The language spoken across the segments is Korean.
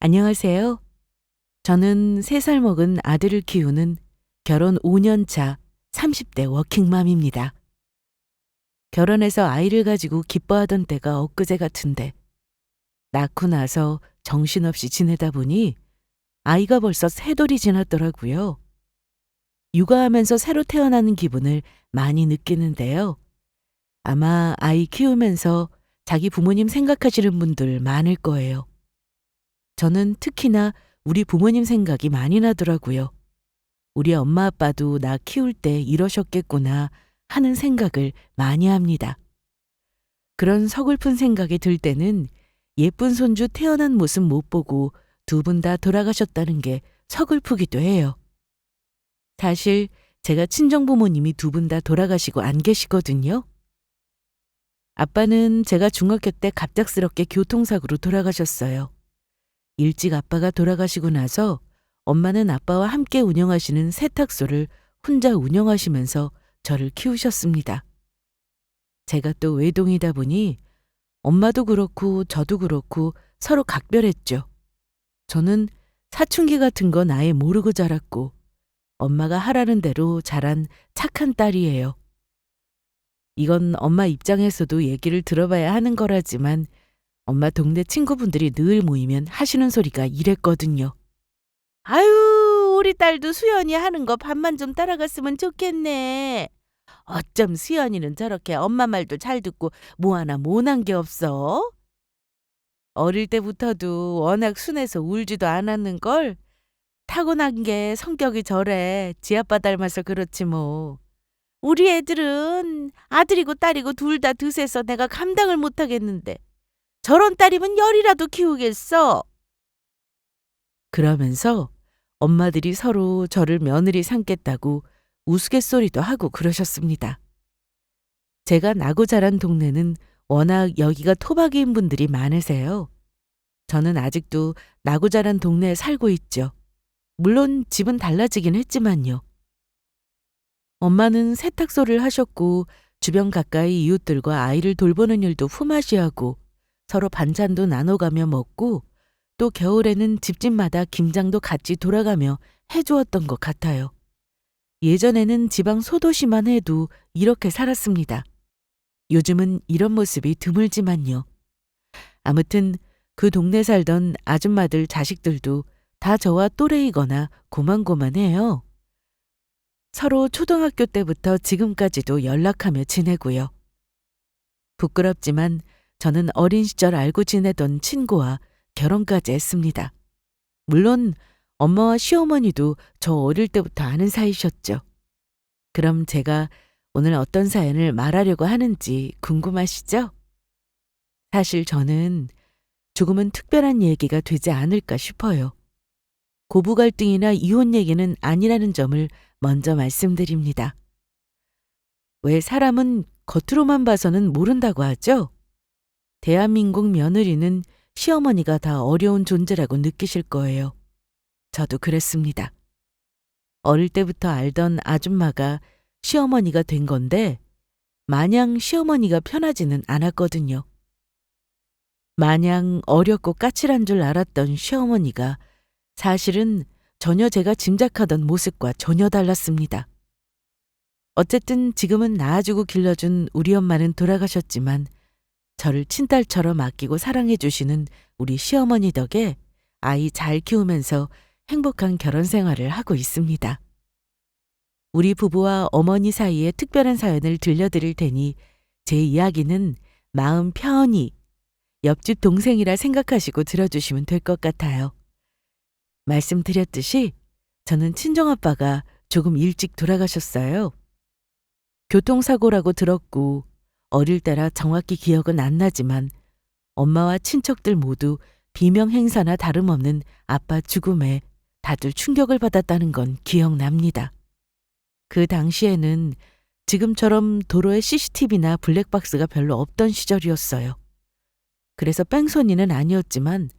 안녕하세요. 저는 3살 먹은 아들을 키우는 결혼 5년 차 30대 워킹맘입니다. 결혼해서 아이를 가지고 기뻐하던 때가 엊그제 같은데 낳고 나서 정신없이 지내다 보니 아이가 벌써 3돌이 지났더라고요. 육아하면서 새로 태어나는 기분을 많이 느끼는데요. 아마 아이 키우면서 자기 부모님 생각하시는 분들 많을 거예요. 저는 특히나 우리 부모님 생각이 많이 나더라고요. 우리 엄마 아빠도 나 키울 때 이러셨겠구나 하는 생각을 많이 합니다. 그런 서글픈 생각이 들 때는 예쁜 손주 태어난 모습 못 보고 2분 다 돌아가셨다는 게 서글프기도 해요. 사실 제가 친정부모님이 2분 다 돌아가시고 안 계시거든요. 아빠는 제가 중학교 때 갑작스럽게 교통사고로 돌아가셨어요. 일찍 아빠가 돌아가시고 나서 엄마는 아빠와 함께 운영하시는 세탁소를 혼자 운영하시면서 저를 키우셨습니다. 제가 또 외동이다 보니 엄마도 그렇고 저도 그렇고 서로 각별했죠. 저는 사춘기 같은 건 아예 모르고 자랐고 엄마가 하라는 대로 자란 착한 딸이에요. 이건 엄마 입장에서도 얘기를 들어봐야 하는 거라지만 엄마 동네 친구분들이 늘 모이면 하시는 소리가 이랬거든요. 아유, 우리 딸도 수연이 하는 거 반만 좀 따라갔으면 좋겠네. 어쩜 수연이는 저렇게 엄마 말도 잘 듣고 뭐 하나 모난 게 없어? 어릴 때부터도 워낙 순해서 울지도 않았는걸. 타고난 게 성격이 저래. 지 아빠 닮아서 그렇지 뭐. 우리 애들은 아들이고 딸이고 둘 다 드세서 내가 감당을 못하겠는데 저런 딸이면 열이라도 키우겠어. 그러면서 엄마들이 서로 저를 며느리 삼겠다고 우스갯소리도 하고 그러셨습니다. 제가 나고 자란 동네는 워낙 여기가 토박이인 분들이 많으세요. 저는 아직도 나고 자란 동네에 살고 있죠. 물론 집은 달라지긴 했지만요. 엄마는 세탁소를 하셨고 주변 가까이 이웃들과 아이를 돌보는 일도 품앗이하고 서로 반찬도 나눠가며 먹고 또 겨울에는 집집마다 김장도 같이 돌아가며 해주었던 것 같아요. 예전에는 지방 소도시만 해도 이렇게 살았습니다. 요즘은 이런 모습이 드물지만요. 아무튼 그 동네 살던 아줌마들 자식들도 다 저와 또래이거나 고만고만해요. 서로 초등학교 때부터 지금까지도 연락하며 지내고요. 부끄럽지만 저는 어린 시절 알고 지내던 친구와 결혼까지 했습니다. 물론 엄마와 시어머니도 저 어릴 때부터 아는 사이셨죠. 그럼 제가 오늘 어떤 사연을 말하려고 하는지 궁금하시죠? 사실 저는 조금은 특별한 얘기가 되지 않을까 싶어요. 고부 갈등이나 이혼 얘기는 아니라는 점을 먼저 말씀드립니다. 왜 사람은 겉으로만 봐서는 모른다고 하죠? 대한민국 며느리는 시어머니가 다 어려운 존재라고 느끼실 거예요. 저도 그랬습니다. 어릴 때부터 알던 아줌마가 시어머니가 된 건데 마냥 시어머니가 편하지는 않았거든요. 마냥 어렵고 까칠한 줄 알았던 시어머니가 사실은 전혀 제가 짐작하던 모습과 전혀 달랐습니다. 어쨌든 지금은 낳아주고 길러준 우리 엄마는 돌아가셨지만 저를 친딸처럼 아끼고 사랑해 주시는 우리 시어머니 덕에 아이 잘 키우면서 행복한 결혼 생활을 하고 있습니다. 우리 부부와 어머니 사이의 특별한 사연을 들려드릴 테니 제 이야기는 마음 편히 옆집 동생이라 생각하시고 들어주시면 될 것 같아요. 말씀드렸듯이 저는 친정아빠가 조금 일찍 돌아가셨어요. 교통사고라고 들었고 어릴 때라 정확히 기억은 안 나지만 엄마와 친척들 모두 비명 행사나 다름없는 아빠 죽음에 다들 충격을 받았다는 건 기억납니다. 그 당시에는 지금처럼 도로에 CCTV나 블랙박스가 별로 없던 시절이었어요. 그래서 뺑소니는 아니었지만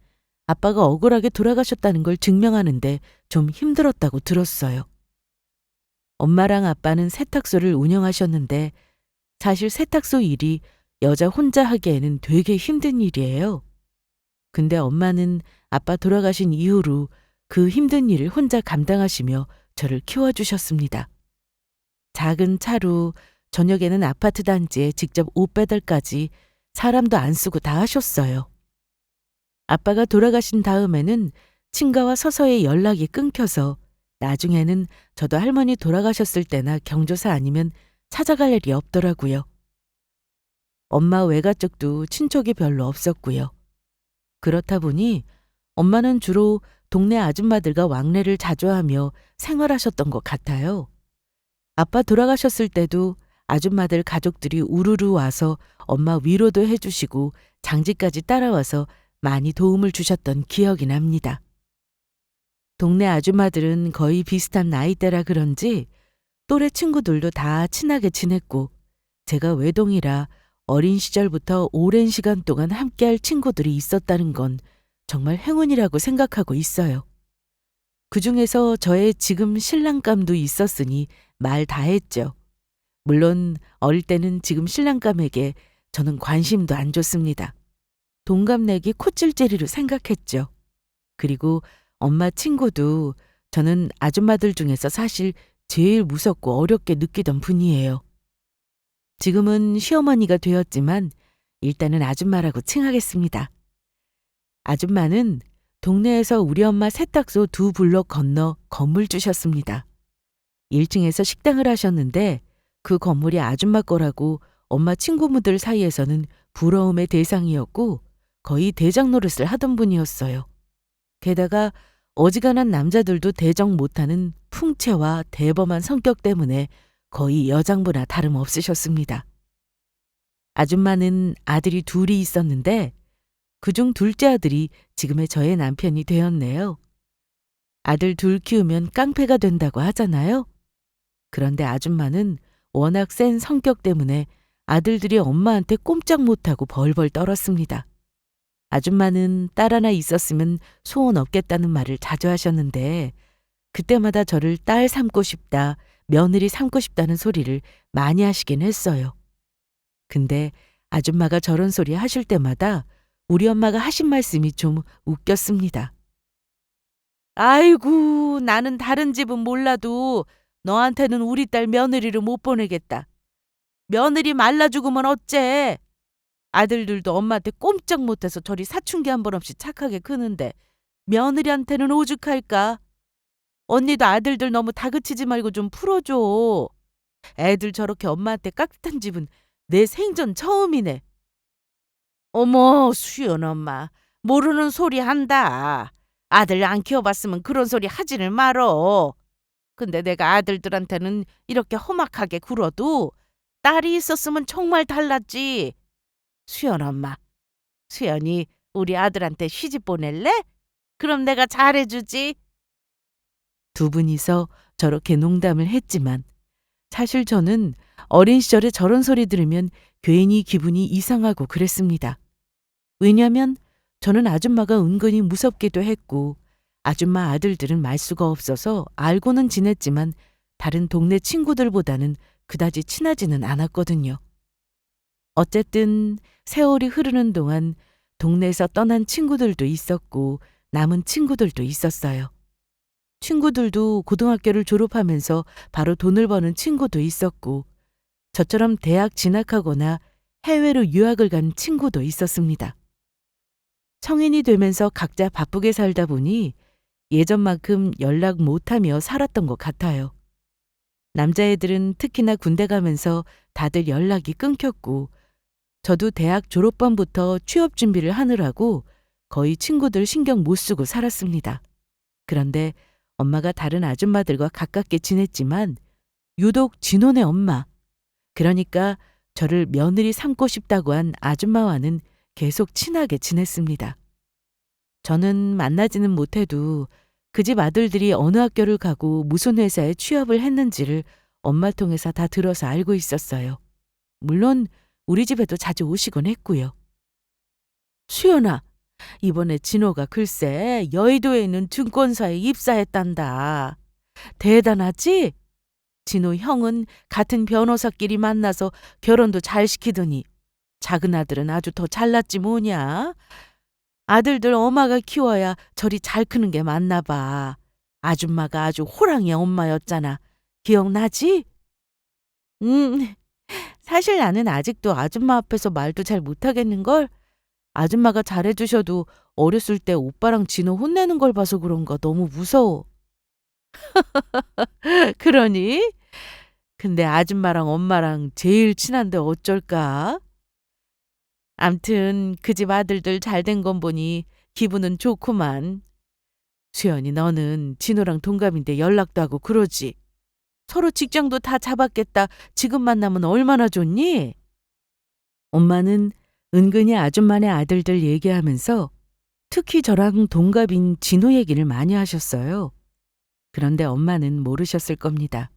아빠가 억울하게 돌아가셨다는 걸 증명하는데 좀 힘들었다고 들었어요. 엄마랑 아빠는 세탁소를 운영하셨는데 사실 세탁소 일이 여자 혼자 하기에는 되게 힘든 일이에요. 근데 엄마는 아빠 돌아가신 이후로 그 힘든 일을 혼자 감당하시며 저를 키워주셨습니다. 작은 차로 저녁에는 아파트 단지에 직접 옷 배달까지 사람도 안 쓰고 다 하셨어요. 아빠가 돌아가신 다음에는 친가와 서서히 연락이 끊겨서 나중에는 저도 할머니 돌아가셨을 때나 경조사 아니면 찾아갈 일이 없더라고요. 엄마 외가 쪽도 친척이 별로 없었고요. 그렇다 보니 엄마는 주로 동네 아줌마들과 왕래를 자주 하며 생활하셨던 것 같아요. 아빠 돌아가셨을 때도 아줌마들 가족들이 우르르 와서 엄마 위로도 해주시고 장지까지 따라와서 많이 도움을 주셨던 기억이 납니다. 동네 아줌마들은 거의 비슷한 나이대라 그런지 또래 친구들도 다 친하게 지냈고 제가 외동이라 어린 시절부터 오랜 시간 동안 함께할 친구들이 있었다는 건 정말 행운이라고 생각하고 있어요. 그중에서 저의 지금 신랑감도 있었으니 말 다 했죠. 물론 어릴 때는 지금 신랑감에게 저는 관심도 안 줬습니다. 동갑내기 코찔찔이로 생각했죠. 그리고 엄마 친구도 저는 아줌마들 중에서 사실 제일 무섭고 어렵게 느끼던 분이에요. 지금은 시어머니가 되었지만 일단은 아줌마라고 칭하겠습니다. 아줌마는 동네에서 우리 엄마 세탁소 2블록 건너 건물 주셨습니다. 1층에서 식당을 하셨는데 그 건물이 아줌마 거라고 엄마 친구분들 사이에서는 부러움의 대상이었고 거의 대장 노릇을 하던 분이었어요. 게다가 어지간한 남자들도 대적 못하는 풍채와 대범한 성격 때문에 거의 여장부나 다름없으셨습니다. 아줌마는 아들이 2이 있었는데 그중 둘째 아들이 지금의 저의 남편이 되었네요. 아들 2 키우면 깡패가 된다고 하잖아요. 그런데 아줌마는 워낙 센 성격 때문에 아들들이 엄마한테 꼼짝 못하고 벌벌 떨었습니다. 아줌마는 딸 하나 있었으면 소원 없겠다는 말을 자주 하셨는데 그때마다 저를 딸 삼고 싶다, 며느리 삼고 싶다는 소리를 많이 하시긴 했어요. 근데 아줌마가 저런 소리 하실 때마다 우리 엄마가 하신 말씀이 좀 웃겼습니다. 아이고, 나는 다른 집은 몰라도 너한테는 우리 딸 며느리를 못 보내겠다. 며느리 말라 죽으면 어째? 아들들도 엄마한테 꼼짝 못해서 저리 사춘기 한 번 없이 착하게 크는데 며느리한테는 오죽할까? 언니도 아들들 너무 다그치지 말고 좀 풀어줘. 애들 저렇게 엄마한테 깍듯한 집은 내 생전 처음이네. 어머, 수연 엄마. 모르는 소리 한다. 아들 안 키워봤으면 그런 소리 하지를 말어. 근데 내가 아들들한테는 이렇게 험악하게 굴어도 딸이 있었으면 정말 달랐지. 수연 엄마, 수연이 우리 아들한테 시집 보낼래? 그럼 내가 잘해주지. 2분이서 저렇게 농담을 했지만 사실 저는 어린 시절에 저런 소리 들으면 괜히 기분이 이상하고 그랬습니다. 왜냐면 저는 아줌마가 은근히 무섭기도 했고 아줌마 아들들은 말수가 없어서 알고는 지냈지만 다른 동네 친구들보다는 그다지 친하지는 않았거든요. 어쨌든 세월이 흐르는 동안 동네에서 떠난 친구들도 있었고 남은 친구들도 있었어요. 친구들도 고등학교를 졸업하면서 바로 돈을 버는 친구도 있었고 저처럼 대학 진학하거나 해외로 유학을 간 친구도 있었습니다. 성인이 되면서 각자 바쁘게 살다 보니 예전만큼 연락 못하며 살았던 것 같아요. 남자애들은 특히나 군대 가면서 다들 연락이 끊겼고 저도 대학 졸업반부터 취업 준비를 하느라고 거의 친구들 신경 못 쓰고 살았습니다. 그런데 엄마가 다른 아줌마들과 가깝게 지냈지만 유독 진혼의 엄마, 그러니까 저를 며느리 삼고 싶다고 한 아줌마와는 계속 친하게 지냈습니다. 저는 만나지는 못해도 그 집 아들들이 어느 학교를 가고 무슨 회사에 취업을 했는지를 엄마 통해서 다 들어서 알고 있었어요. 물론 우리 집에도 자주 오시곤 했고요. 수연아, 이번에 진호가 글쎄 여의도에 있는 증권사에 입사했단다. 대단하지? 진호 형은 같은 변호사끼리 만나서 결혼도 잘 시키더니 작은 아들은 아주 더 잘났지 뭐냐? 아들들 엄마가 키워야 저리 잘 크는 게 맞나 봐. 아줌마가 아주 호랑이 엄마였잖아. 기억나지? 음, 사실 나는 아직도 아줌마 앞에서 말도 잘 못하겠는걸? 아줌마가 잘해주셔도 어렸을 때 오빠랑 진호 혼내는 걸 봐서 그런가 너무 무서워. 그러니? 근데 아줌마랑 엄마랑 제일 친한데 어쩔까? 암튼 그 집 아들들 잘 된 건 보니 기분은 좋구만. 수연이 너는 진호랑 동갑인데 연락도 하고 그러지. 서로 직장도 다 잡았겠다. 지금 만나면 얼마나 좋니? 엄마는 은근히 아줌마네 아들들 얘기하면서 특히 저랑 동갑인 진호 얘기를 많이 하셨어요. 그런데 엄마는 모르셨을 겁니다.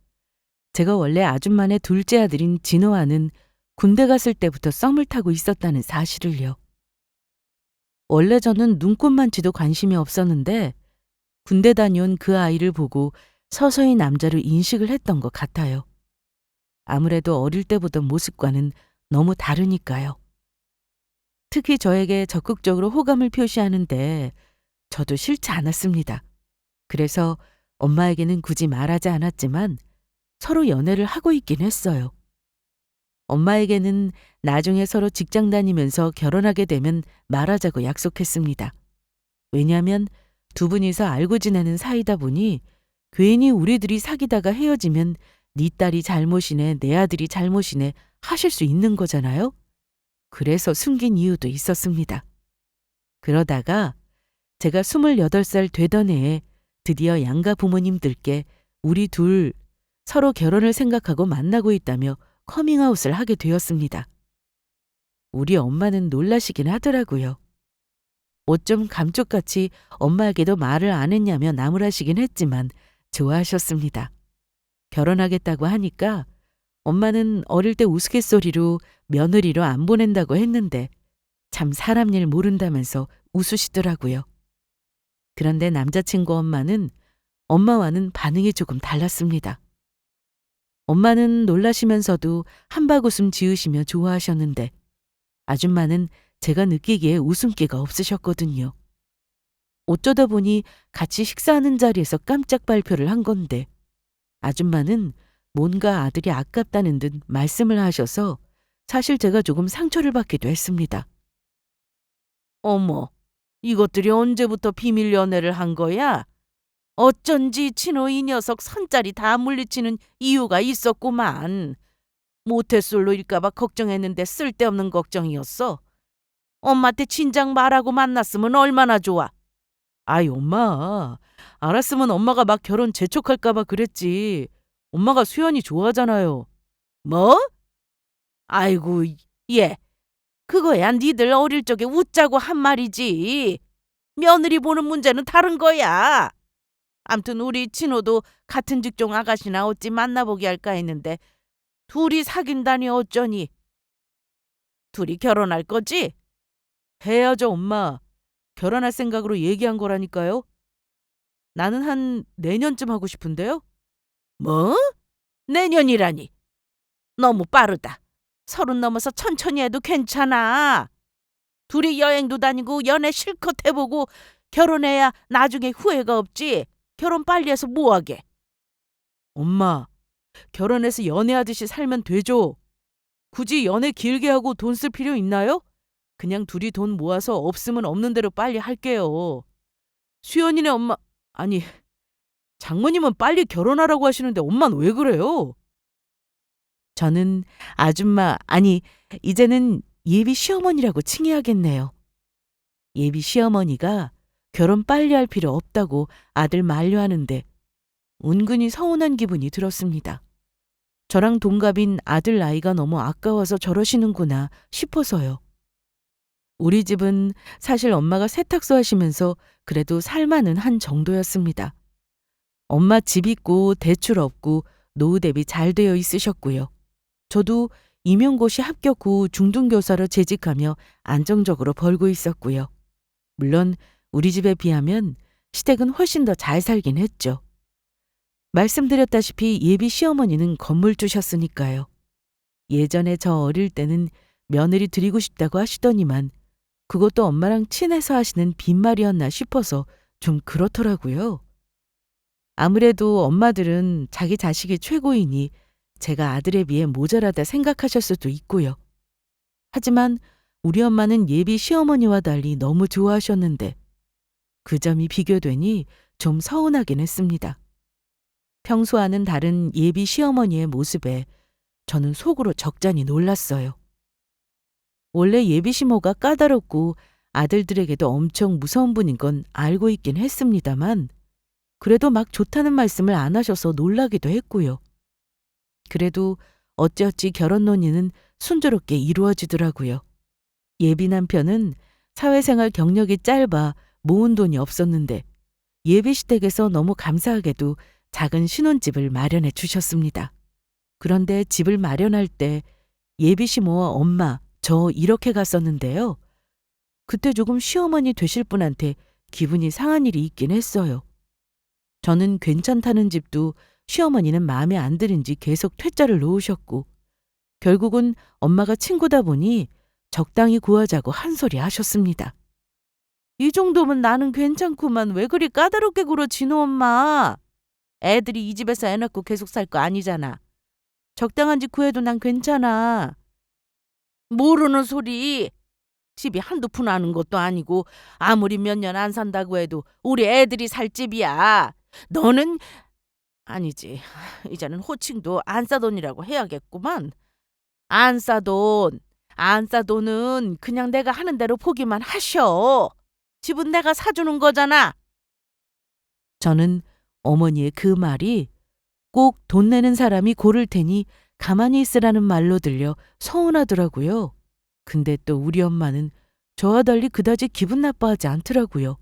제가 원래 아줌마네 둘째 아들인 진호와는 군대 갔을 때부터 썸을 타고 있었다는 사실을요. 원래 저는 눈꽃만치도 관심이 없었는데 군대 다녀온 그 아이를 보고 서서히 남자로 인식을 했던 것 같아요. 아무래도 어릴 때 보던 모습과는 너무 다르니까요. 특히 저에게 적극적으로 호감을 표시하는데 저도 싫지 않았습니다. 그래서 엄마에게는 굳이 말하지 않았지만 서로 연애를 하고 있긴 했어요. 엄마에게는 나중에 서로 직장 다니면서 결혼하게 되면 말하자고 약속했습니다. 왜냐하면 두 분이서 알고 지내는 사이다 보니 괜히 우리들이 사귀다가 헤어지면 네 딸이 잘못이네, 내 아들이 잘못이네 하실 수 있는 거잖아요. 그래서 숨긴 이유도 있었습니다. 그러다가 제가 28살 되던 해에 드디어 양가 부모님들께 우리 둘 서로 결혼을 생각하고 만나고 있다며 커밍아웃을 하게 되었습니다. 우리 엄마는 놀라시긴 하더라고요. 어쩜 감쪽같이 엄마에게도 말을 안 했냐며 나무라시긴 했지만 좋아하셨습니다. 결혼하겠다고 하니까 엄마는 어릴 때 우스갯소리로 며느리로 안 보낸다고 했는데 참 사람 일 모른다면서 웃으시더라고요. 그런데 남자친구 엄마는 엄마와는 반응이 조금 달랐습니다. 엄마는 놀라시면서도 한박웃음 지으시며 좋아하셨는데 아줌마는 제가 느끼기에 웃음기가 없으셨거든요. 어쩌다 보니 같이 식사하는 자리에서 깜짝 발표를 한 건데 아줌마는 뭔가 아들이 아깝다는 듯 말씀을 하셔서 사실 제가 조금 상처를 받기도 했습니다. 어머, 이것들이 언제부터 비밀 연애를 한 거야? 어쩐지 진호 이 녀석 선짜리 다 물리치는 이유가 있었구만. 모태솔로일까봐 걱정했는데 쓸데없는 걱정이었어. 엄마한테 진작 말하고 만났으면 얼마나 좋아. 아이 엄마, 알았으면 엄마가 막 결혼 재촉할까봐 그랬지. 엄마가 수연이 좋아하잖아요. 뭐? 아이고 얘, 그거야 니들 어릴 적에 웃자고 한 말이지. 며느리 보는 문제는 다른 거야. 암튼 우리 진호도 같은 직종 아가씨나 어찌 만나보게 할까 했는데 둘이 사귄다니 어쩌니. 둘이 결혼할 거지? 해야죠 엄마. 결혼할 생각으로 얘기한 거라니까요. 나는 한 내년쯤 하고 싶은데요. 뭐? 내년이라니. 너무 빠르다. 30 넘어서 천천히 해도 괜찮아. 둘이 여행도 다니고 연애 실컷 해보고 결혼해야 나중에 후회가 없지. 결혼 빨리 해서 뭐하게. 엄마, 결혼해서 연애하듯이 살면 되죠. 굳이 연애 길게 하고 돈 쓸 필요 있나요? 그냥 둘이 돈 모아서 없으면 없는 대로 빨리 할게요. 수연이네 엄마, 아니 장모님은 빨리 결혼하라고 하시는데 엄마는 왜 그래요? 저는 아줌마, 아니 이제는 예비 시어머니라고 칭해야겠네요. 예비 시어머니가 결혼 빨리 할 필요 없다고 아들 만류하는데 은근히 서운한 기분이 들었습니다. 저랑 동갑인 아들 나이가 너무 아까워서 저러시는구나 싶어서요. 우리 집은 사실 엄마가 세탁소 하시면서 그래도 살만은 한 정도였습니다. 엄마 집 있고 대출 없고 노후 대비 잘 되어 있으셨고요. 저도 임용고시 합격 후 중등교사로 재직하며 안정적으로 벌고 있었고요. 물론 우리 집에 비하면 시댁은 훨씬 더 잘 살긴 했죠. 말씀드렸다시피 예비 시어머니는 건물주셨으니까요. 예전에 저 어릴 때는 며느리 드리고 싶다고 하시더니만 그것도 엄마랑 친해서 하시는 빈말이었나 싶어서 좀 그렇더라고요. 아무래도 엄마들은 자기 자식이 최고이니 제가 아들에 비해 모자라다 생각하실 수도 있고요. 하지만 우리 엄마는 예비 시어머니와 달리 너무 좋아하셨는데 그 점이 비교되니 좀 서운하긴 했습니다. 평소와는 다른 예비 시어머니의 모습에 저는 속으로 적잖이 놀랐어요. 원래 예비 시모가 까다롭고 아들들에게도 엄청 무서운 분인 건 알고 있긴 했습니다만 그래도 막 좋다는 말씀을 안 하셔서 놀라기도 했고요. 그래도 어찌어찌 결혼 논의는 순조롭게 이루어지더라고요. 예비 남편은 사회생활 경력이 짧아 모은 돈이 없었는데 예비 시댁에서 너무 감사하게도 작은 신혼집을 마련해 주셨습니다. 그런데 집을 마련할 때 예비 시모와 엄마, 저 이렇게 갔었는데요. 그때 조금 시어머니 되실 분한테 기분이 상한 일이 있긴 했어요. 저는 괜찮다는 집도 시어머니는 마음에 안 드는지 계속 퇴짜를 놓으셨고 결국은 엄마가 친구다 보니 적당히 구하자고 한 소리 하셨습니다. 이 정도면 나는 괜찮구만 왜 그리 까다롭게 굴어 진호 엄마. 애들이 이 집에서 애 낳고 계속 살 거 아니잖아. 적당한 집 구해도 난 괜찮아. 모르는 소리. 집이 한두 푼 하는 것도 아니고 아무리 몇 년 안 산다고 해도 우리 애들이 살 집이야. 너는 아니지. 이제는 호칭도 안 싸돈이라고 해야겠구만. 안 싸돈. 안 싸돈은 그냥 내가 하는 대로 보기만 하셔. 집은 내가 사주는 거잖아. 저는 어머니의 그 말이 꼭 돈 내는 사람이 고를 테니 가만히 있으라는 말로 들려 서운하더라고요. 근데 또 우리 엄마는 저와 달리 그다지 기분 나빠하지 않더라고요.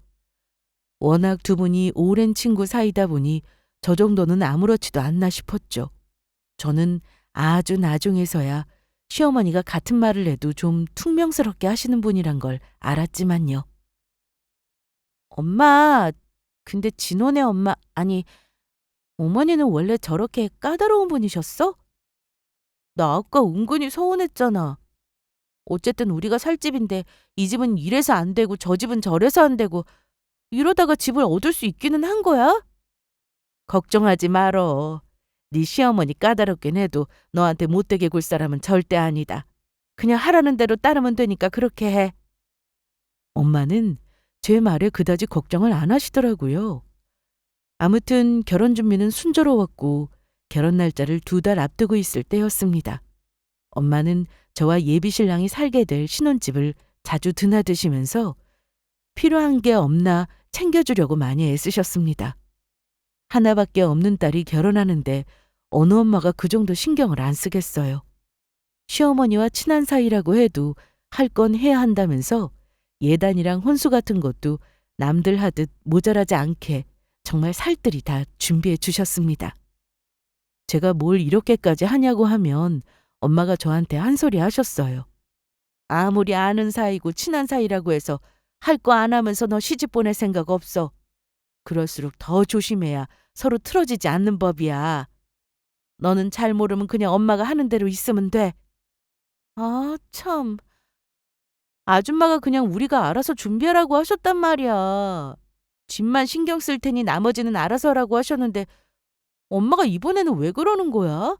워낙 두 분이 오랜 친구 사이다 보니 저 정도는 아무렇지도 않나 싶었죠. 저는 아주 나중에서야 시어머니가 같은 말을 해도 좀 퉁명스럽게 하시는 분이란 걸 알았지만요. 엄마, 근데 진원의 엄마, 아니, 어머니는 원래 저렇게 까다로운 분이셨어? 나 아까 은근히 서운했잖아. 어쨌든 우리가 살 집인데 이 집은 이래서 안 되고 저 집은 저래서 안 되고 이러다가 집을 얻을 수 있기는 한 거야? 걱정하지 말어. 네 시어머니 까다롭긴 해도 너한테 못되게 굴 사람은 절대 아니다. 그냥 하라는 대로 따르면 되니까 그렇게 해. 엄마는 제 말에 그다지 걱정을 안 하시더라고요. 아무튼 결혼 준비는 순조로웠고 결혼 날짜를 2달 앞두고 있을 때였습니다. 엄마는 저와 예비 신랑이 살게 될 신혼집을 자주 드나드시면서 필요한 게 없나 챙겨주려고 많이 애쓰셨습니다. 하나밖에 없는 딸이 결혼하는데 어느 엄마가 그 정도 신경을 안 쓰겠어요. 시어머니와 친한 사이라고 해도 할 건 해야 한다면서 예단이랑 혼수 같은 것도 남들 하듯 모자라지 않게 정말 살뜰히 다 준비해 주셨습니다. 제가 뭘 이렇게까지 하냐고 하면 엄마가 저한테 한 소리 하셨어요. 아무리 아는 사이고 친한 사이라고 해서 할 거 안 하면서 너 시집 보낼 생각 없어. 그럴수록 더 조심해야 서로 틀어지지 않는 법이야. 너는 잘 모르면 그냥 엄마가 하는 대로 있으면 돼. 아, 참. 아줌마가 그냥 우리가 알아서 준비하라고 하셨단 말이야. 집만 신경 쓸 테니 나머지는 알아서 하라고 하셨는데 엄마가 이번에는 왜 그러는 거야?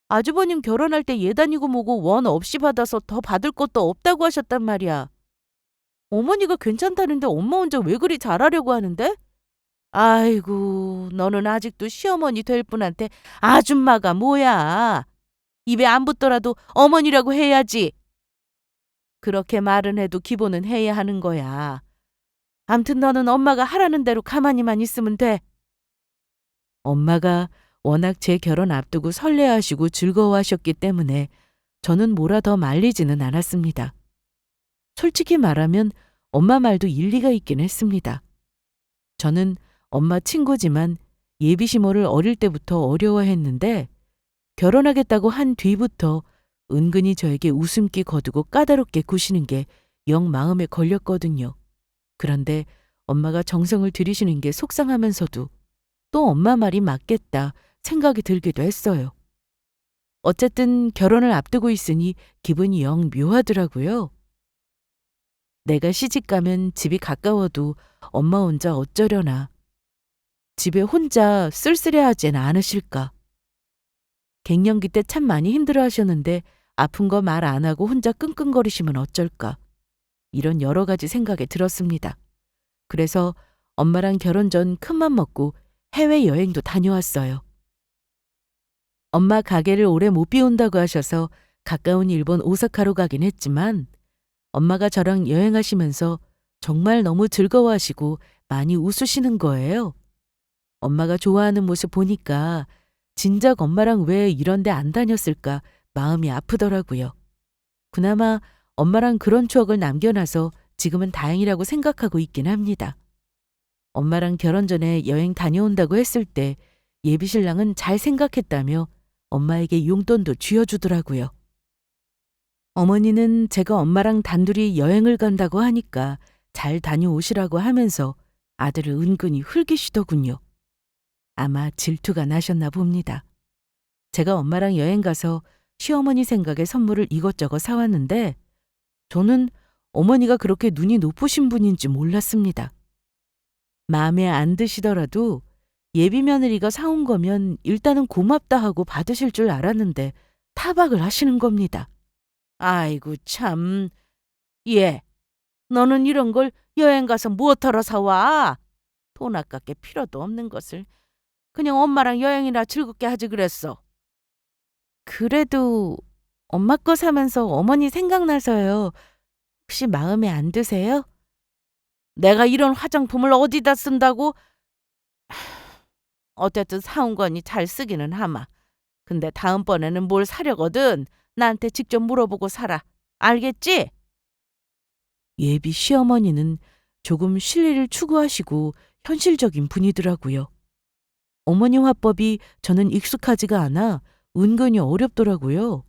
아주버님 결혼할 때 예단이고 뭐고 원 없이 받아서 더 받을 것도 없다고 하셨단 말이야. 어머니가 괜찮다는데 엄마 혼자 왜 그리 잘하려고 하는데? 아이고, 너는 아직도 시어머니 될 분한테 아줌마가 뭐야. 입에 안 붙더라도 어머니라고 해야지. 그렇게 말은 해도 기본은 해야 하는 거야. 암튼 너는 엄마가 하라는 대로 가만히만 있으면 돼. 엄마가 워낙 제 결혼 앞두고 설레하시고 즐거워하셨기 때문에 저는 뭐라 더 말리지는 않았습니다. 솔직히 말하면 엄마 말도 일리가 있긴 했습니다. 저는 엄마 친구지만 예비 시모를 어릴 때부터 어려워했는데 결혼하겠다고 한 뒤부터 은근히 저에게 웃음기 거두고 까다롭게 구시는 게 영 마음에 걸렸거든요. 그런데 엄마가 정성을 들이시는 게 속상하면서도 또 엄마 말이 맞겠다 생각이 들기도 했어요. 어쨌든 결혼을 앞두고 있으니 기분이 영 묘하더라고요. 내가 시집가면 집이 가까워도 엄마 혼자 어쩌려나. 집에 혼자 쓸쓸해하진 않으실까. 갱년기 때 참 많이 힘들어하셨는데 아픈 거 말 안 하고 혼자 끙끙거리시면 어쩔까. 이런 여러 가지 생각이 들었습니다. 그래서 엄마랑 결혼 전 큰맘 먹고 해외여행도 다녀왔어요. 엄마 가게를 오래 못 비운다고 하셔서 가까운 일본 오사카로 가긴 했지만 엄마가 저랑 여행하시면서 정말 너무 즐거워하시고 많이 웃으시는 거예요. 엄마가 좋아하는 모습 보니까 진작 엄마랑 왜 이런 데 안 다녔을까 마음이 아프더라고요. 그나마 엄마랑 그런 추억을 남겨놔서 지금은 다행이라고 생각하고 있긴 합니다. 엄마랑 결혼 전에 여행 다녀온다고 했을 때 예비신랑은 잘 생각했다며 엄마에게 용돈도 쥐어주더라고요. 어머니는 제가 엄마랑 단둘이 여행을 간다고 하니까 잘 다녀오시라고 하면서 아들을 은근히 흘기시더군요. 아마 질투가 나셨나 봅니다. 제가 엄마랑 여행 가서 시어머니 생각에 선물을 이것저것 사왔는데 저는 어머니가 그렇게 눈이 높으신 분인지 몰랐습니다. 마음에 안 드시더라도 예비 며느리가 사온 거면 일단은 고맙다 하고 받으실 줄 알았는데 타박을 하시는 겁니다. 아이고 참. 얘, 너는 이런 걸 여행 가서 무엇하러 사와? 돈 아깝게 필요도 없는 것을 그냥 엄마랑 여행이나 즐겁게 하지 그랬어. 그래도 엄마 거 사면서 어머니 생각나서요. 혹시 마음에 안 드세요? 내가 이런 화장품을 어디다 쓴다고? 어쨌든 사온 거니 잘 쓰기는 하마. 근데 다음번에는 뭘 사려거든 나한테 직접 물어보고 사라. 알겠지? 예비 시어머니는 조금 신뢰를 추구하시고 현실적인 분이더라고요. 어머니 화법이 저는 익숙하지가 않아 은근히 어렵더라고요.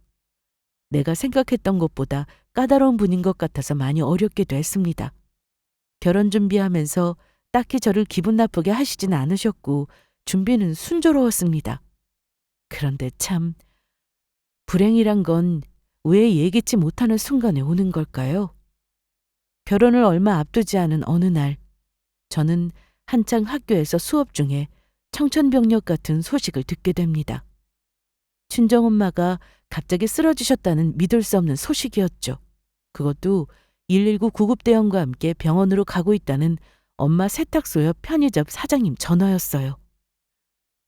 내가 생각했던 것보다 까다로운 분인 것 같아서 많이 어렵기도 했습니다. 결혼 준비하면서 딱히 저를 기분 나쁘게 하시진 않으셨고 준비는 순조로웠습니다. 그런데 참 불행이란 건 왜 예기치 못하는 순간에 오는 걸까요? 결혼을 얼마 앞두지 않은 어느 날 저는 한창 학교에서 수업 중에 청천벽력 같은 소식을 듣게 됩니다. 친정엄마가 갑자기 쓰러지셨다는 믿을 수 없는 소식이었죠. 그것도 119 구급대원과 함께 병원으로 가고 있다는 엄마 세탁소 옆 편의점 사장님 전화였어요.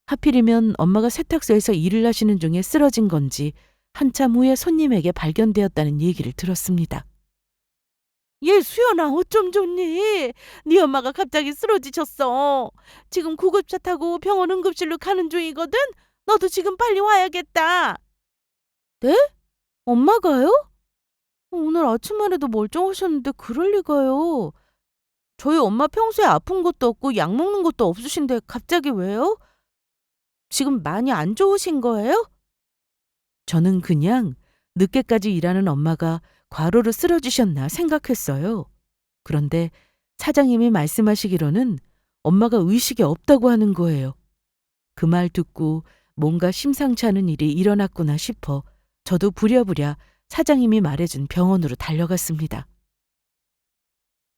하필이면 엄마가 세탁소에서 일을 하시는 중에 쓰러진 건지 한참 후에 손님에게 발견되었다는 얘기를 들었습니다. 얘 수연아 어쩜 좋니? 네 엄마가 갑자기 쓰러지셨어. 지금 구급차 타고 병원 응급실로 가는 중이거든? 너도 지금 빨리 와야겠다. 네? 엄마가요? 오늘 아침만 해도 멀쩡하셨는데 그럴 리가요. 저희 엄마 평소에 아픈 것도 없고 약 먹는 것도 없으신데 갑자기 왜요? 지금 많이 안 좋으신 거예요? 저는 그냥 늦게까지 일하는 엄마가 과로로 쓰러지셨나 생각했어요. 그런데 사장님이 말씀하시기로는 엄마가 의식이 없다고 하는 거예요. 그 말 듣고 뭔가 심상치 않은 일이 일어났구나 싶어 저도 부랴부랴 사장님이 말해준 병원으로 달려갔습니다.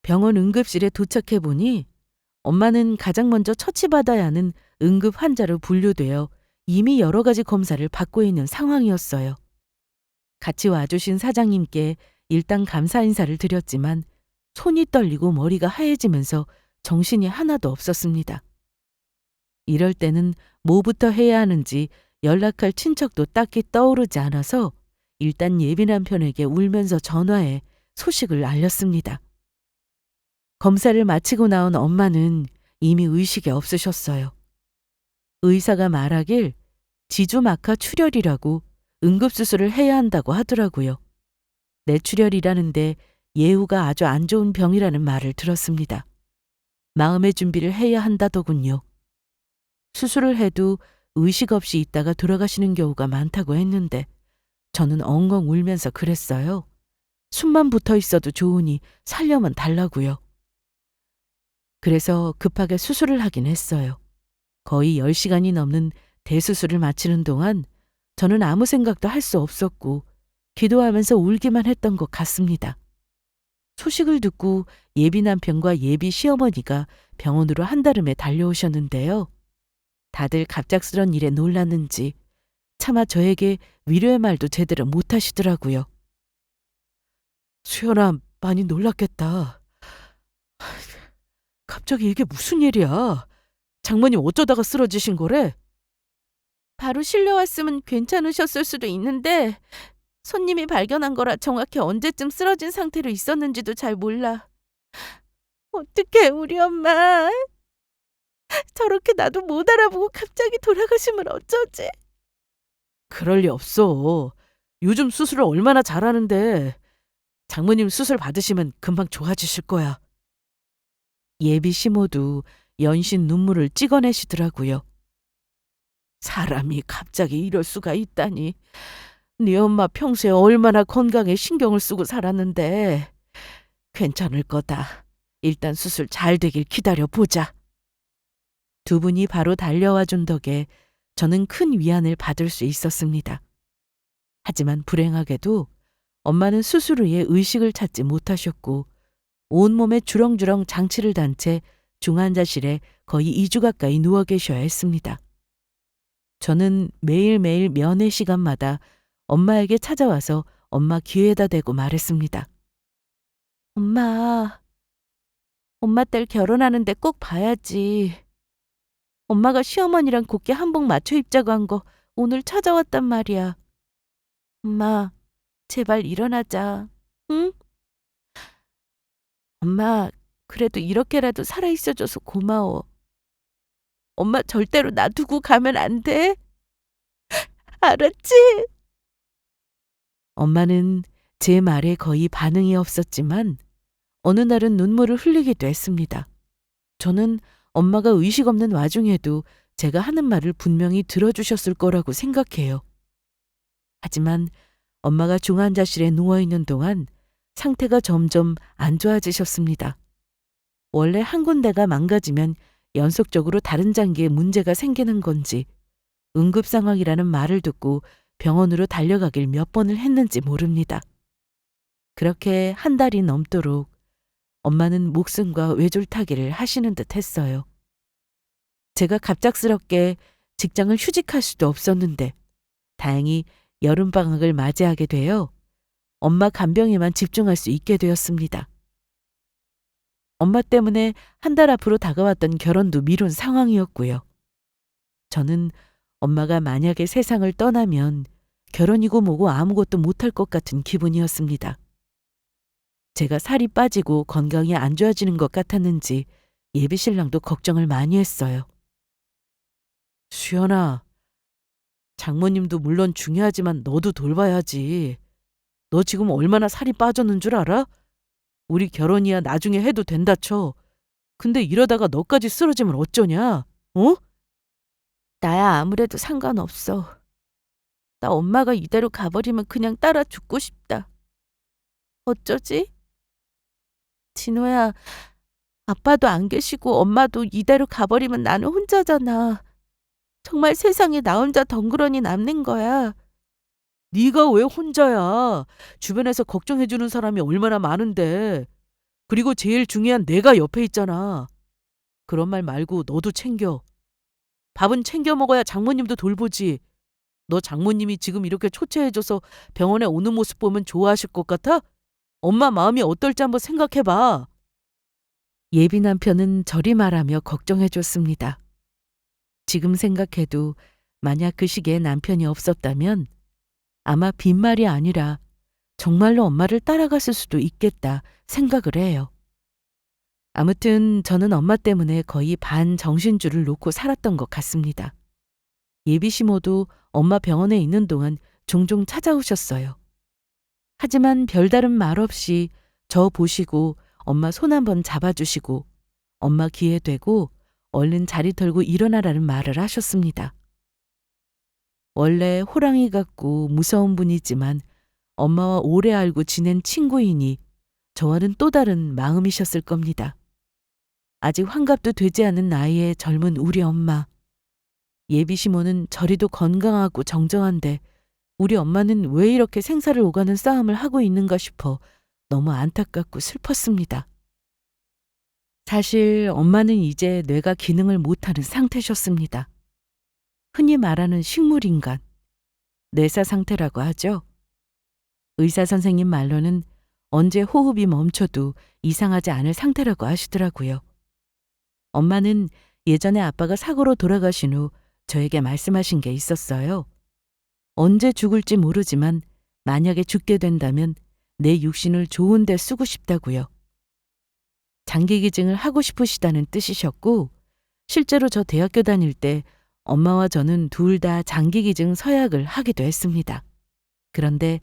병원 응급실에 도착해 보니 엄마는 가장 먼저 처치받아야 하는 응급 환자로 분류되어 이미 여러 가지 검사를 받고 있는 상황이었어요. 같이 와주신 사장님께 일단 감사 인사를 드렸지만 손이 떨리고 머리가 하얘지면서 정신이 하나도 없었습니다. 이럴 때는 뭐부터 해야 하는지 연락할 친척도 딱히 떠오르지 않아서 일단 예비 남편에게 울면서 전화해 소식을 알렸습니다. 검사를 마치고 나온 엄마는 이미 의식이 없으셨어요. 의사가 말하길 지주막하 출혈이라고 응급수술을 해야 한다고 하더라고요. 뇌출혈이라는데 예후가 아주 안 좋은 병이라는 말을 들었습니다. 마음의 준비를 해야 한다더군요. 수술을 해도 의식 없이 있다가 돌아가시는 경우가 많다고 했는데 저는 엉엉 울면서 그랬어요. 숨만 붙어 있어도 좋으니 살려면 달라고요. 그래서 급하게 수술을 하긴 했어요. 거의 10시간이 넘는 대수술을 마치는 동안 저는 아무 생각도 할 수 없었고 기도하면서 울기만 했던 것 같습니다. 소식을 듣고 예비 남편과 예비 시어머니가 병원으로 한달음에 달려오셨는데요. 다들 갑작스런 일에 놀랐는지 차마 저에게 위로의 말도 제대로 못 하시더라고요. 수연아, 많이 놀랐겠다. 갑자기 이게 무슨 일이야? 장모님 어쩌다가 쓰러지신 거래? 바로 실려왔으면 괜찮으셨을 수도 있는데 손님이 발견한 거라 정확히 언제쯤 쓰러진 상태로 있었는지도 잘 몰라. 어떡해, 우리 엄마. 저렇게 나도 못 알아보고 갑자기 돌아가시면 어쩌지? 그럴 리 없어. 요즘 수술을 얼마나 잘하는데. 장모님 수술 받으시면 금방 좋아지실 거야. 예비 시모도 연신 눈물을 찍어내시더라고요. 사람이 갑자기 이럴 수가 있다니. 네 엄마 평소에 얼마나 건강에 신경을 쓰고 살았는데. 괜찮을 거다. 일단 수술 잘 되길 기다려보자. 두 분이 바로 달려와 준 덕에 저는 큰 위안을 받을 수 있었습니다. 하지만 불행하게도 엄마는 수술 후에 의식을 찾지 못하셨고 온몸에 주렁주렁 장치를 단 채 중환자실에 거의 2주 가까이 누워 계셔야 했습니다. 저는 매일매일 면회 시간마다 엄마에게 찾아와서 엄마 귀에다 대고 말했습니다. 엄마 딸 결혼하는데 꼭 봐야지. 엄마가 시어머니랑 곱게 한복 맞춰 입자고 한 거 오늘 찾아왔단 말이야. 엄마, 제발 일어나자. 응? 엄마, 그래도 이렇게라도 살아있어줘서 고마워. 엄마 절대로 놔두고 가면 안 돼. 알았지? 엄마는 제 말에 거의 반응이 없었지만 어느 날은 눈물을 흘리기도 했습니다. 저는 엄마가 의식 없는 와중에도 제가 하는 말을 분명히 들어주셨을 거라고 생각해요. 하지만 엄마가 중환자실에 누워있는 동안 상태가 점점 안 좋아지셨습니다. 원래 한 군데가 망가지면 연속적으로 다른 장기에 문제가 생기는 건지 응급 상황이라는 말을 듣고 병원으로 달려가길 몇 번을 했는지 모릅니다. 그렇게 한 달이 넘도록 엄마는 목숨과 외줄타기를 하시는 듯 했어요. 제가 갑작스럽게 직장을 휴직할 수도 없었는데 다행히 여름방학을 맞이하게 되어 엄마 간병에만 집중할 수 있게 되었습니다. 엄마 때문에 한 달 앞으로 다가왔던 결혼도 미룬 상황이었고요. 저는 엄마가 만약에 세상을 떠나면 결혼이고 뭐고 아무것도 못할 것 같은 기분이었습니다. 제가 살이 빠지고 건강이 안 좋아지는 것 같았는지 예비 신랑도 걱정을 많이 했어요. 수연아, 장모님도 물론 중요하지만 너도 돌봐야지. 너 지금 얼마나 살이 빠졌는 줄 알아? 우리 결혼이야 나중에 해도 된다 쳐. 근데 이러다가 너까지 쓰러지면 어쩌냐? 어? 나야 아무래도 상관없어. 나 엄마가 이대로 가버리면 그냥 따라 죽고 싶다. 어쩌지? 진호야, 아빠도 안 계시고 엄마도 이대로 가버리면 나는 혼자잖아. 정말 세상에 나 혼자 덩그러니 남는 거야. 네가 왜 혼자야? 주변에서 걱정해주는 사람이 얼마나 많은데. 그리고 제일 중요한 내가 옆에 있잖아. 그런 말 말고 너도 챙겨. 밥은 챙겨 먹어야 장모님도 돌보지. 너 장모님이 지금 이렇게 초췌해져서 병원에 오는 모습 보면 좋아하실 것 같아? 엄마 마음이 어떨지 한번 생각해봐. 예비 남편은 저리 말하며 걱정해줬습니다. 지금 생각해도 만약 그 시기에 남편이 없었다면 아마 빈말이 아니라 정말로 엄마를 따라갔을 수도 있겠다 생각을 해요. 아무튼 저는 엄마 때문에 거의 반 정신줄을 놓고 살았던 것 같습니다. 예비 시모도 엄마 병원에 있는 동안 종종 찾아오셨어요. 하지만 별다른 말 없이 저 보시고 엄마 손 한번 잡아주시고 엄마 귀에 대고 얼른 자리 털고 일어나라는 말을 하셨습니다. 원래 호랑이 같고 무서운 분이지만 엄마와 오래 알고 지낸 친구이니 저와는 또 다른 마음이셨을 겁니다. 아직 환갑도 되지 않은 나이에 젊은 우리 엄마. 예비 시모는 저리도 건강하고 정정한데 우리 엄마는 왜 이렇게 생사를 오가는 싸움을 하고 있는가 싶어 너무 안타깝고 슬펐습니다. 사실 엄마는 이제 뇌가 기능을 못하는 상태셨습니다. 흔히 말하는 식물인간, 뇌사 상태라고 하죠. 의사 선생님 말로는 언제 호흡이 멈춰도 이상하지 않을 상태라고 하시더라고요. 엄마는 예전에 아빠가 사고로 돌아가신 후 저에게 말씀하신 게 있었어요. 언제 죽을지 모르지만 만약에 죽게 된다면 내 육신을 좋은 데 쓰고 싶다고요. 장기기증을 하고 싶으시다는 뜻이셨고, 실제로 저 대학교 다닐 때 엄마와 저는 둘 다 장기기증 서약을 하기도 했습니다. 그런데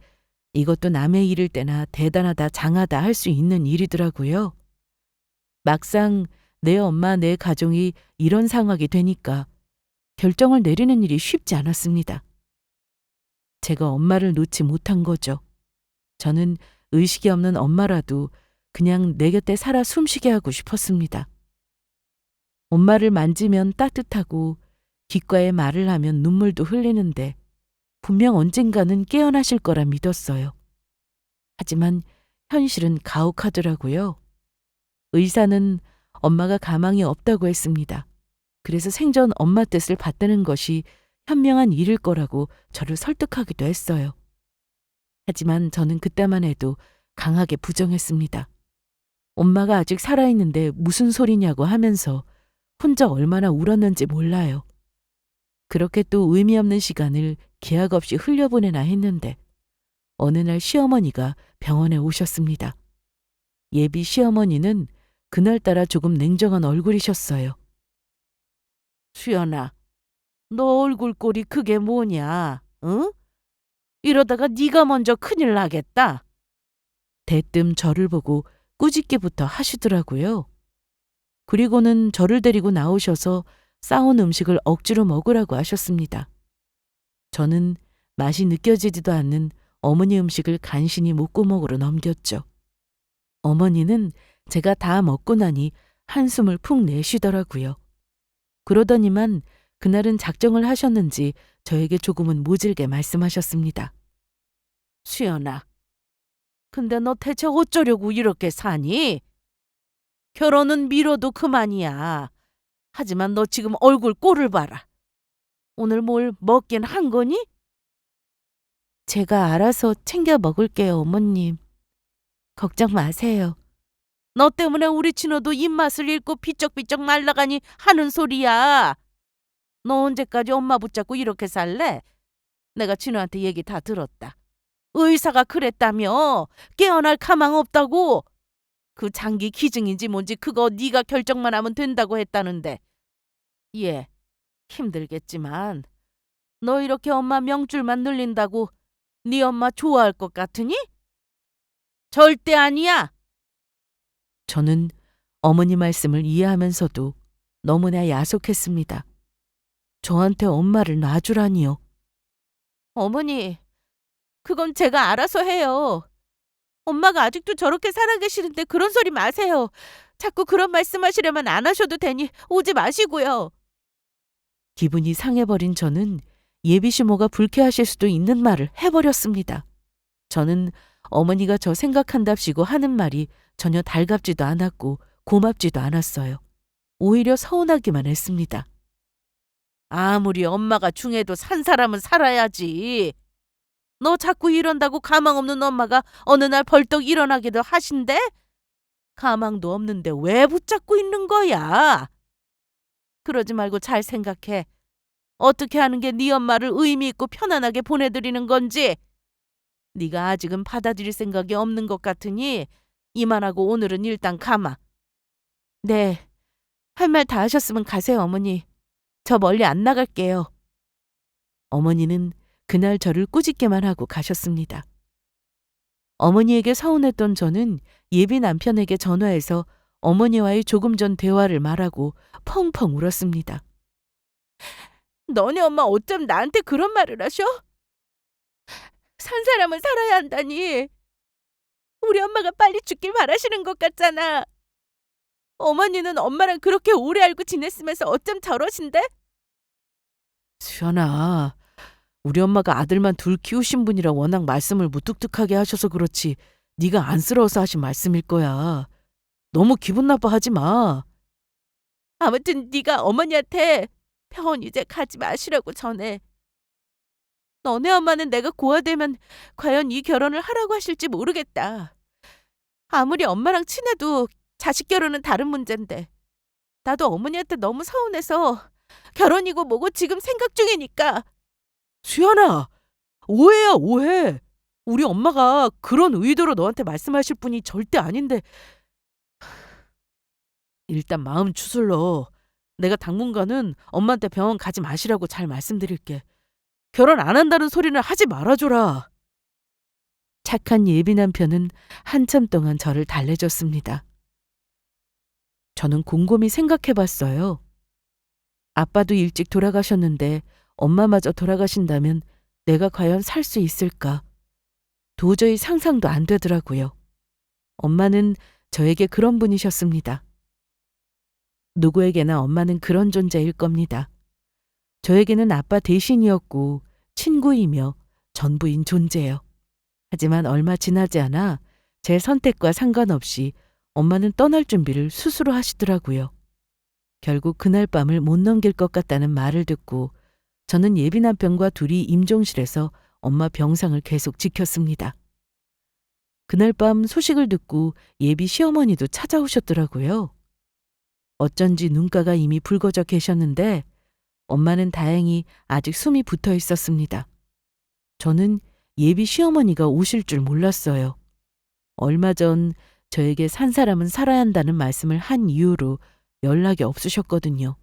이것도 남의 일일 때나 대단하다 장하다 할 수 있는 일이더라고요. 막상 내 엄마 내 가족이 이런 상황이 되니까 결정을 내리는 일이 쉽지 않았습니다. 제가 엄마를 놓지 못한 거죠. 저는 의식이 없는 엄마라도 그냥 내 곁에 살아 숨쉬게 하고 싶었습니다. 엄마를 만지면 따뜻하고 귓가에 말을 하면 눈물도 흘리는데 분명 언젠가는 깨어나실 거라 믿었어요. 하지만 현실은 가혹하더라고요. 의사는 엄마가 가망이 없다고 했습니다. 그래서 생전 엄마 뜻을 받드는 것이 현명한 일일 거라고 저를 설득하기도 했어요. 하지만 저는 그때만 해도 강하게 부정했습니다. 엄마가 아직 살아있는데 무슨 소리냐고 하면서 혼자 얼마나 울었는지 몰라요. 그렇게 또 의미 없는 시간을 계약 없이 흘려보내나 했는데 어느 날 시어머니가 병원에 오셨습니다. 예비 시어머니는 그날따라 조금 냉정한 얼굴이셨어요. 수연아, 너 얼굴 꼴이 그게 뭐냐? 응? 이러다가 네가 먼저 큰일 나겠다. 대뜸 저를 보고 꾸짖기부터 하시더라고요. 그리고는 저를 데리고 나오셔서 싸온 음식을 억지로 먹으라고 하셨습니다. 저는 맛이 느껴지지도 않는 어머니 음식을 간신히 목구멍으로 넘겼죠. 어머니는 제가 다 먹고 나니 한숨을 푹 내쉬더라고요. 그러더니만 그날은 작정을 하셨는지 저에게 조금은 모질게 말씀하셨습니다. 수연아, 근데 너 대체 어쩌려고 이렇게 사니? 결혼은 미뤄도 그만이야. 하지만 너 지금 얼굴 꼴을 봐라. 오늘 뭘 먹긴 한 거니? 제가 알아서 챙겨 먹을게요, 어머님. 걱정 마세요. 너 때문에 우리 친호도 입맛을 잃고 비쩍비쩍 말라가니 하는 소리야. 너 언제까지 엄마 붙잡고 이렇게 살래? 내가 진호한테 얘기 다 들었다. 의사가 그랬다며. 깨어날 가망 없다고. 그 장기 기증인지 뭔지 그거 네가 결정만 하면 된다고 했다는데. 예, 힘들겠지만 너 이렇게 엄마 명줄만 늘린다고 네 엄마 좋아할 것 같으니? 절대 아니야. 저는 어머니 말씀을 이해하면서도 너무나 야속했습니다. 저한테 엄마를 놔주라니요. 어머니, 그건 제가 알아서 해요. 엄마가 아직도 저렇게 살아계시는데 그런 소리 마세요. 자꾸 그런 말씀하시려면 안 하셔도 되니 오지 마시고요. 기분이 상해버린 저는 예비시모가 불쾌하실 수도 있는 말을 해버렸습니다. 저는 어머니가 저 생각한답시고 하는 말이 전혀 달갑지도 않았고 고맙지도 않았어요. 오히려 서운하기만 했습니다. 아무리 엄마가 중해도 산 사람은 살아야지. 너 자꾸 이런다고 가망 없는 엄마가 어느 날 벌떡 일어나기도 하신대? 가망도 없는데 왜 붙잡고 있는 거야? 그러지 말고 잘 생각해. 어떻게 하는 게 네 엄마를 의미 있고 편안하게 보내드리는 건지. 네가 아직은 받아들일 생각이 없는 것 같으니 이만하고 오늘은 일단 가마. 네, 할 말 다 하셨으면 가세요, 어머니. 저 멀리 안 나갈게요. 어머니는 그날 저를 꾸짖게만 하고 가셨습니다. 어머니에게 서운했던 저는 예비 남편에게 전화해서 어머니와의 조금 전 대화를 말하고 펑펑 울었습니다. 너네 엄마 어쩜 나한테 그런 말을 하셔? 산 사람은 살아야 한다니. 우리 엄마가 빨리 죽길 바라시는 것 같잖아. 어머니는 엄마랑 그렇게 오래 알고 지냈으면서 어쩜 저러신데? 수연아, 우리 엄마가 아들만 둘 키우신 분이라 워낙 말씀을 무뚝뚝하게 하셔서 그렇지 네가 안쓰러워서 하신 말씀일 거야. 너무 기분 나빠하지 마. 아무튼 네가 어머니한테 병원 이제 가지 마시라고 전해. 너네 엄마는 내가 고아되면 과연 이 결혼을 하라고 하실지 모르겠다. 아무리 엄마랑 친해도 자식 결혼은 다른 문제인데. 나도 어머니한테 너무 서운해서 결혼이고 뭐고 지금 생각 중이니까. 수연아, 오해야, 오해. 우리 엄마가 그런 의도로 너한테 말씀하실 분이 절대 아닌데. 일단 마음 추슬러. 내가 당분간은 엄마한테 병원 가지 마시라고 잘 말씀드릴게. 결혼 안 한다는 소리는 하지 말아줘라. 착한 예비 남편은 한참 동안 저를 달래줬습니다. 저는 곰곰이 생각해봤어요. 아빠도 일찍 돌아가셨는데 엄마마저 돌아가신다면 내가 과연 살 수 있을까? 도저히 상상도 안 되더라고요. 엄마는 저에게 그런 분이셨습니다. 누구에게나 엄마는 그런 존재일 겁니다. 저에게는 아빠 대신이었고 친구이며 전부인 존재요. 하지만 얼마 지나지 않아 제 선택과 상관없이 엄마는 떠날 준비를 스스로 하시더라고요. 결국 그날 밤을 못 넘길 것 같다는 말을 듣고 저는 예비 남편과 둘이 임종실에서 엄마 병상을 계속 지켰습니다. 그날 밤 소식을 듣고 예비 시어머니도 찾아오셨더라고요. 어쩐지 눈가가 이미 붉어져 계셨는데 엄마는 다행히 아직 숨이 붙어 있었습니다. 저는 예비 시어머니가 오실 줄 몰랐어요. 얼마 전 저에게 산 사람은 살아야 한다는 말씀을 한 이후로 연락이 없으셨거든요.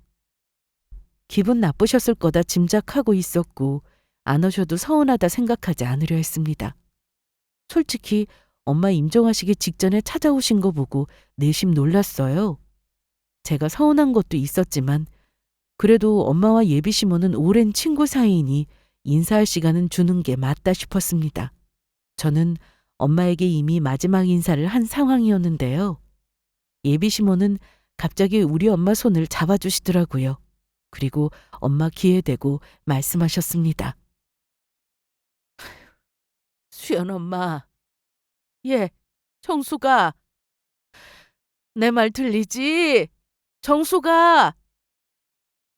기분 나쁘셨을 거다 짐작하고 있었고 안 오셔도 서운하다 생각하지 않으려 했습니다. 솔직히 엄마 임종하시기 직전에 찾아오신 거 보고 내심 놀랐어요. 제가 서운한 것도 있었지만 그래도 엄마와 예비 시모는 오랜 친구 사이이니 인사할 시간은 주는 게 맞다 싶었습니다. 저는 엄마에게 이미 마지막 인사를 한 상황이었는데요. 예비 시모는 갑자기 우리 엄마 손을 잡아주시더라고요. 그리고 엄마 귀에 대고 말씀하셨습니다. 수연 엄마, 예, 정수가, 내 말 들리지? 정수가,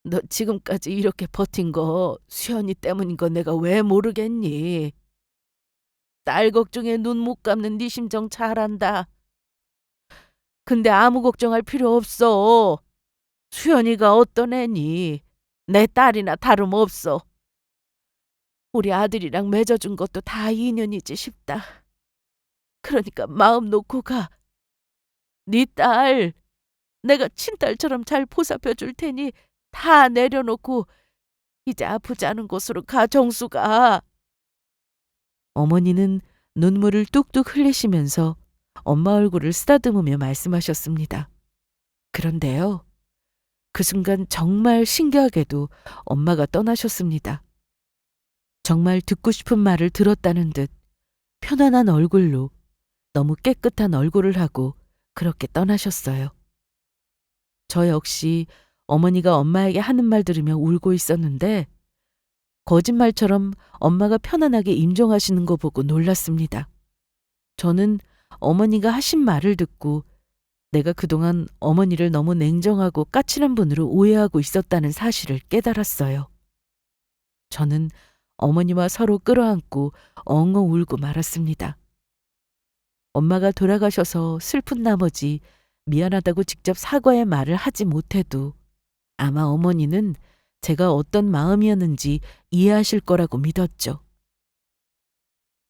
너 지금까지 이렇게 버틴 거 수연이 때문인 거 내가 왜 모르겠니? 딸 걱정에 눈 못 감는 네 심정 잘 안다. 근데 아무 걱정할 필요 없어. 수연이가 어떤 애니? 내 딸이나 다름없어. 우리 아들이랑 맺어준 것도 다 인연이지 싶다. 그러니까 마음 놓고 가. 네 딸 내가 친딸처럼 잘 보살펴 줄 테니 다 내려놓고 이제 아프지 않은 곳으로 가, 정수가. 어머니는 눈물을 뚝뚝 흘리시면서 엄마 얼굴을 쓰다듬으며 말씀하셨습니다. 그런데요, 그 순간 정말 신기하게도 엄마가 떠나셨습니다. 정말 듣고 싶은 말을 들었다는 듯 편안한 얼굴로 너무 깨끗한 얼굴을 하고 그렇게 떠나셨어요. 저 역시 어머니가 엄마에게 하는 말 들으며 울고 있었는데 거짓말처럼 엄마가 편안하게 임종하시는 거 보고 놀랐습니다. 저는 어머니가 하신 말을 듣고 내가 그동안 어머니를 너무 냉정하고 까칠한 분으로 오해하고 있었다는 사실을 깨달았어요. 저는 어머니와 서로 끌어안고 엉엉 울고 말았습니다. 엄마가 돌아가셔서 슬픈 나머지 미안하다고 직접 사과의 말을 하지 못해도 아마 어머니는 제가 어떤 마음이었는지 이해하실 거라고 믿었죠.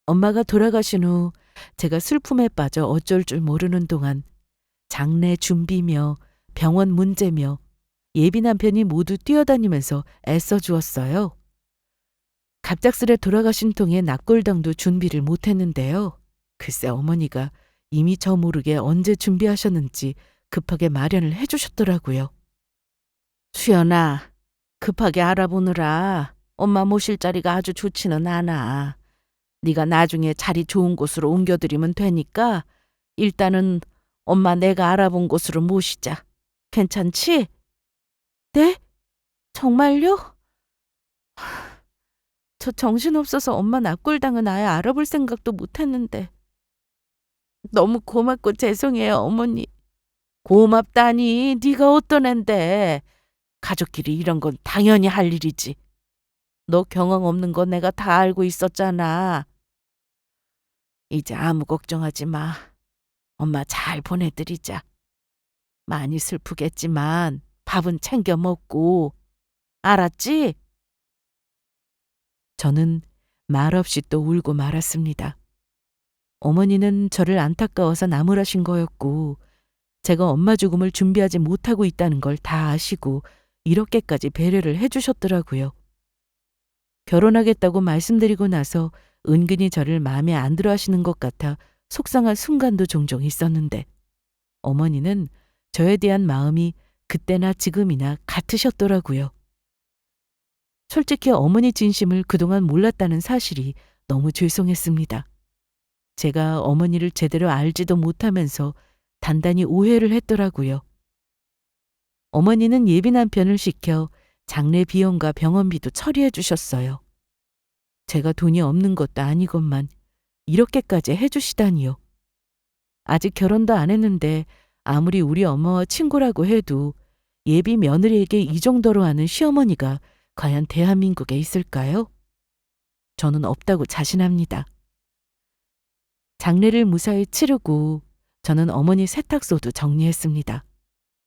엄마가 돌아가신 후 제가 슬픔에 빠져 어쩔 줄 모르는 동안 장례 준비며 병원 문제며 예비 남편이 모두 뛰어다니면서 애써 주었어요. 갑작스레 돌아가신 통에 낙골당도 준비를 못했는데요. 글쎄 어머니가 이미 저 모르게 언제 준비하셨는지 급하게 마련을 해주셨더라고요. 수연아, 급하게 알아보느라 엄마 모실 자리가 아주 좋지는 않아. 네가 나중에 자리 좋은 곳으로 옮겨드리면 되니까 일단은 엄마 내가 알아본 곳으로 모시자. 괜찮지? 네? 정말요? 저 정신없어서 엄마 낙골당은 아예 알아볼 생각도 못했는데. 너무 고맙고 죄송해요, 어머니. 고맙다니, 네가 어떤 앤데. 가족끼리 이런 건 당연히 할 일이지. 너 경험 없는 거 내가 다 알고 있었잖아. 이제 아무 걱정하지 마. 엄마 잘 보내드리자. 많이 슬프겠지만 밥은 챙겨 먹고. 알았지? 저는 말없이 또 울고 말았습니다. 어머니는 저를 안타까워서 나무라신 거였고, 제가 엄마 죽음을 준비하지 못하고 있다는 걸 다 아시고 이렇게까지 배려를 해주셨더라고요. 결혼하겠다고 말씀드리고 나서 은근히 저를 마음에 안 들어 하시는 것 같아 속상한 순간도 종종 있었는데, 어머니는 저에 대한 마음이 그때나 지금이나 같으셨더라고요. 솔직히 어머니 진심을 그동안 몰랐다는 사실이 너무 죄송했습니다. 제가 어머니를 제대로 알지도 못하면서 단단히 오해를 했더라고요. 어머니는 예비 남편을 시켜 장례 비용과 병원비도 처리해 주셨어요. 제가 돈이 없는 것도 아니건만 이렇게까지 해주시다니요. 아직 결혼도 안 했는데 아무리 우리 엄마와 친구라고 해도 예비 며느리에게 이 정도로 하는 시어머니가 과연 대한민국에 있을까요? 저는 없다고 자신합니다. 장례를 무사히 치르고 저는 어머니 세탁소도 정리했습니다.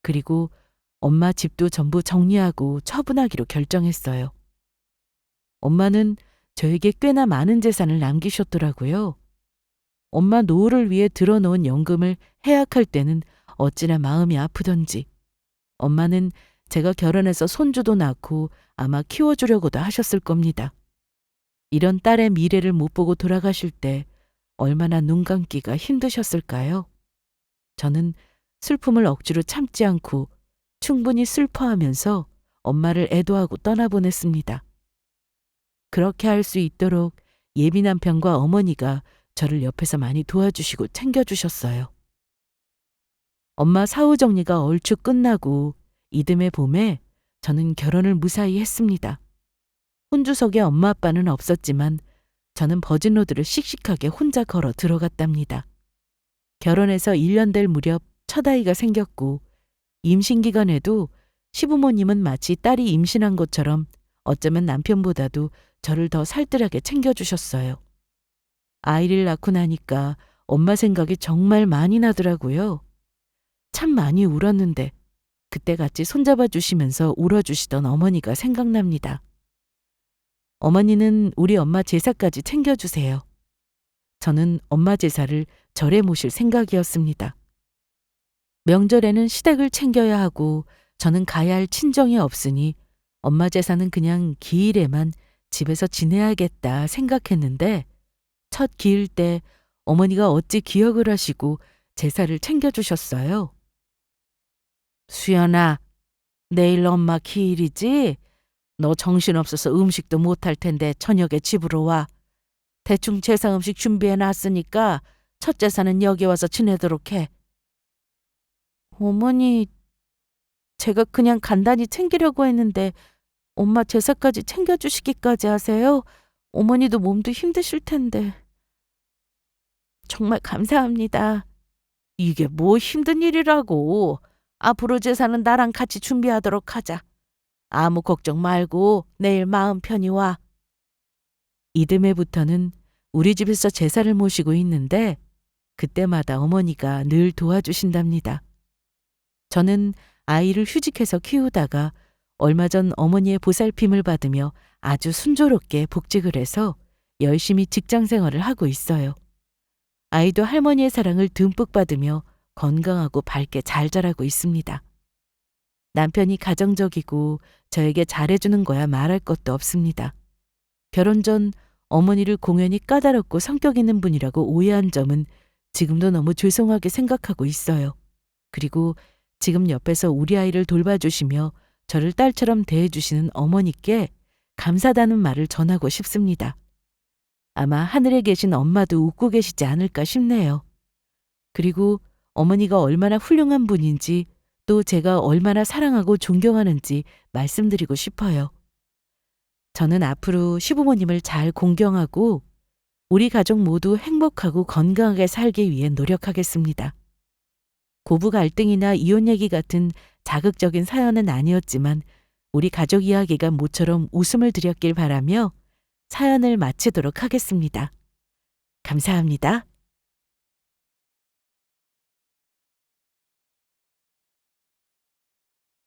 그리고 엄마 집도 전부 정리하고 처분하기로 결정했어요. 엄마는 저에게 꽤나 많은 재산을 남기셨더라고요. 엄마 노후를 위해 들어놓은 연금을 해약할 때는 어찌나 마음이 아프던지, 엄마는 제가 결혼해서 손주도 낳고 아마 키워주려고도 하셨을 겁니다. 이런 딸의 미래를 못 보고 돌아가실 때 얼마나 눈 감기가 힘드셨을까요? 저는 슬픔을 억지로 참지 않고 충분히 슬퍼하면서 엄마를 애도하고 떠나보냈습니다. 그렇게 할 수 있도록 예비 남편과 어머니가 저를 옆에서 많이 도와주시고 챙겨주셨어요. 엄마 사후 정리가 얼추 끝나고 이듬해 봄에 저는 결혼을 무사히 했습니다. 혼주석에 엄마 아빠는 없었지만 저는 버진로드를 씩씩하게 혼자 걸어 들어갔답니다. 결혼해서 1년 될 무렵 첫 아이가 생겼고, 임신 기간에도 시부모님은 마치 딸이 임신한 것처럼 어쩌면 남편보다도 저를 더 살뜰하게 챙겨주셨어요. 아이를 낳고 나니까 엄마 생각이 정말 많이 나더라고요. 참 많이 울었는데 그때 같이 손잡아 주시면서 울어주시던 어머니가 생각납니다. 어머니는 우리 엄마 제사까지 챙겨주세요. 저는 엄마 제사를 절에 모실 생각이었습니다. 명절에는 시댁을 챙겨야 하고 저는 가야 할 친정이 없으니 엄마 제사는 그냥 기일에만 집에서 지내야겠다 생각했는데, 첫 기일 때 어머니가 어찌 기억을 하시고 제사를 챙겨주셨어요. 수연아, 내일 엄마 기일이지? 너 정신없어서 음식도 못할 텐데 저녁에 집으로 와. 대충 제사 음식 준비해 놨으니까 첫 제사는 여기 와서 지내도록 해. 어머니, 제가 그냥 간단히 챙기려고 했는데 엄마 제사까지 챙겨주시기까지 하세요? 어머니도 몸도 힘드실 텐데. 정말 감사합니다. 이게 뭐 힘든 일이라고. 앞으로 제사는 나랑 같이 준비하도록 하자. 아무 걱정 말고 내일 마음 편히 와. 이듬해부터는 우리 집에서 제사를 모시고 있는데 그때마다 어머니가 늘 도와주신답니다. 저는 아이를 휴직해서 키우다가 얼마 전 어머니의 보살핌을 받으며 아주 순조롭게 복직을 해서 열심히 직장 생활을 하고 있어요. 아이도 할머니의 사랑을 듬뿍 받으며 건강하고 밝게 잘 자라고 있습니다. 남편이 가정적이고 저에게 잘해주는 거야 말할 것도 없습니다. 결혼 전 어머니를 공연히 까다롭고 성격 있는 분이라고 오해한 점은 지금도 너무 죄송하게 생각하고 있어요. 그리고 지금 옆에서 우리 아이를 돌봐주시며 저를 딸처럼 대해주시는 어머니께 감사하다는 말을 전하고 싶습니다. 아마 하늘에 계신 엄마도 웃고 계시지 않을까 싶네요. 그리고 어머니가 얼마나 훌륭한 분인지 또 제가 얼마나 사랑하고 존경하는지 말씀드리고 싶어요. 저는 앞으로 시부모님을 잘 공경하고 우리 가족 모두 행복하고 건강하게 살기 위해 노력하겠습니다. 고부 갈등이나 이혼 얘기 같은 자극적인 사연은 아니었지만 우리 가족 이야기가 모처럼 웃음을 드렸길 바라며 사연을 마치도록 하겠습니다. 감사합니다.